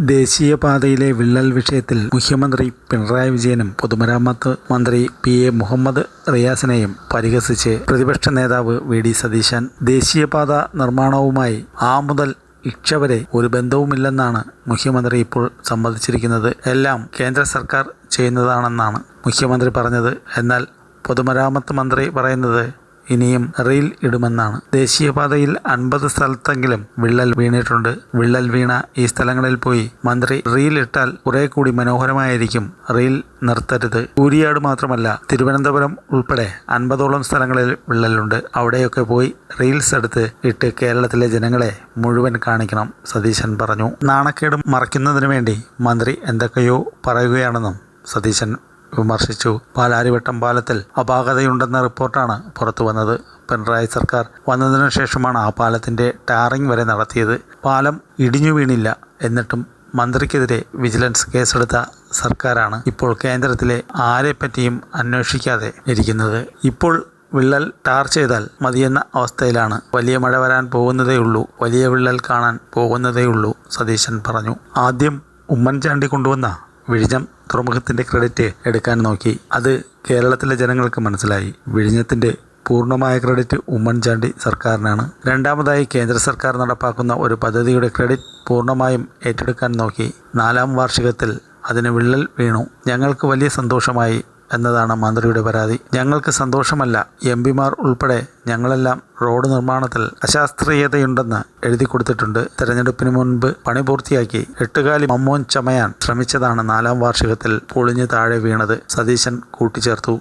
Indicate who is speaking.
Speaker 1: ദേശീയപാതയിലെ വിള്ളൽ വിഷയത്തിൽ മുഖ്യമന്ത്രി പിണറായി വിജയനും പൊതുമരാമത്ത് മന്ത്രി PA മുഹമ്മദ് റിയാസിനെയും പരിഹസിച്ച് പ്രതിപക്ഷ നേതാവ് VD സതീശൻ. ദേശീയപാത നിർമ്മാണവുമായി ആ മുതൽ ഇക്ഷ വരെ ഒരു ബന്ധവുമില്ലെന്നാണ് മുഖ്യമന്ത്രി ഇപ്പോൾ സമ്മതിച്ചിരിക്കുന്നത്. എല്ലാം കേന്ദ്ര സർക്കാർ ചെയ്യുന്നതാണെന്നാണ് മുഖ്യമന്ത്രി പറഞ്ഞത്. എന്നാൽ പൊതുമരാമത്ത് മന്ത്രി പറയുന്നത് ഇനിയും റീൽ ഇടുമെന്നാണ്. ദേശീയപാതയിൽ 50 സ്ഥലത്തെങ്കിലും വിള്ളൽ വീണിട്ടുണ്ട്. വിള്ളൽ വീണ ഈ സ്ഥലങ്ങളിൽ പോയി മന്ത്രി റീൽ ഇട്ടാൽ കുറെ കൂടി മനോഹരമായിരിക്കും. റീൽ നിർത്തരുത്. കൂരിയാട് മാത്രമല്ല, തിരുവനന്തപുരം ഉൾപ്പെടെ 50ഓളം സ്ഥലങ്ങളിൽ വിള്ളലുണ്ട്. അവിടെയൊക്കെ പോയി റീൽസ് എടുത്ത് ഇട്ട് കേരളത്തിലെ ജനങ്ങളെ മുഴുവൻ കാണിക്കണം, സതീശൻ പറഞ്ഞു. നാണക്കേട് മറയ്ക്കുന്നതിനു വേണ്ടി മന്ത്രി എന്തൊക്കെയോ പറയുകയാണെന്നും സതീശൻ വിമർശിച്ചു. പാലാരിവട്ടം പാലത്തിൽ അപാകതയുണ്ടെന്ന റിപ്പോർട്ടാണ് പുറത്തു വന്നത്. പിണറായി സർക്കാർ വന്നതിനു ശേഷമാണ് ആ പാലത്തിൻ്റെ ടാറിംഗ് വരെ നടത്തിയത്. പാലം ഇടിഞ്ഞു വീണില്ല. എന്നിട്ടും മന്ത്രിക്കെതിരെ വിജിലൻസ് കേസെടുത്ത സർക്കാരാണ് ഇപ്പോൾ കേന്ദ്രത്തിലെ ആരെപ്പറ്റിയും അന്വേഷിക്കാതെ ഇരിക്കുന്നത്. ഇപ്പോൾ വിള്ളൽ ടാർ ചെയ്താൽ മതിയെന്ന അവസ്ഥയിലാണ്. വലിയ മഴ വരാൻ പോകുന്നതേയുള്ളൂ, വലിയ വിള്ളൽ കാണാൻ പോകുന്നതേയുള്ളൂ, സതീശൻ പറഞ്ഞു. ആദ്യം ഉമ്മൻചാണ്ടി കൊണ്ടുവന്ന വിഴിഞ്ഞം തുറമുഖത്തിൻ്റെ ക്രെഡിറ്റ് എടുക്കാൻ നോക്കി. അത് കേരളത്തിലെ ജനങ്ങൾക്ക് മനസ്സിലായി. വിഴിഞ്ഞത്തിൻ്റെ പൂർണ്ണമായ ക്രെഡിറ്റ് ഉമ്മൻചാണ്ടി സർക്കാരിനാണ്. രണ്ടാമതായി കേന്ദ്ര സർക്കാർ നടപ്പാക്കുന്ന ഒരു പദ്ധതിയുടെ ക്രെഡിറ്റ് പൂർണ്ണമായും ഏറ്റെടുക്കാൻ നോക്കി. 4ാം വാർഷികത്തിൽ അതിന് വിള്ളൽ വീണു. ഞങ്ങൾക്ക് വലിയ സന്തോഷമായി എന്നതാണ് മന്ത്രിയുടെ പരാതി. ഞങ്ങൾക്ക് സന്തോഷമല്ല, MP-മാർ ഉൾപ്പെടെ ഞങ്ങളെല്ലാം റോഡ് നിർമ്മാണത്തിൽ അശാസ്ത്രീയതയുണ്ടെന്ന് എഴുതി കൊടുത്തിട്ടുണ്ട്. തെരഞ്ഞെടുപ്പിന് മുൻപ് പണി പൂർത്തിയാക്കി 8 മമ്മോൻ ചമയാൻ ശ്രമിച്ചതാണ് 4ാം വാർഷികത്തിൽ പൊളിഞ്ഞു താഴെ വീണത്, സതീശൻ കൂട്ടിച്ചേർത്തു.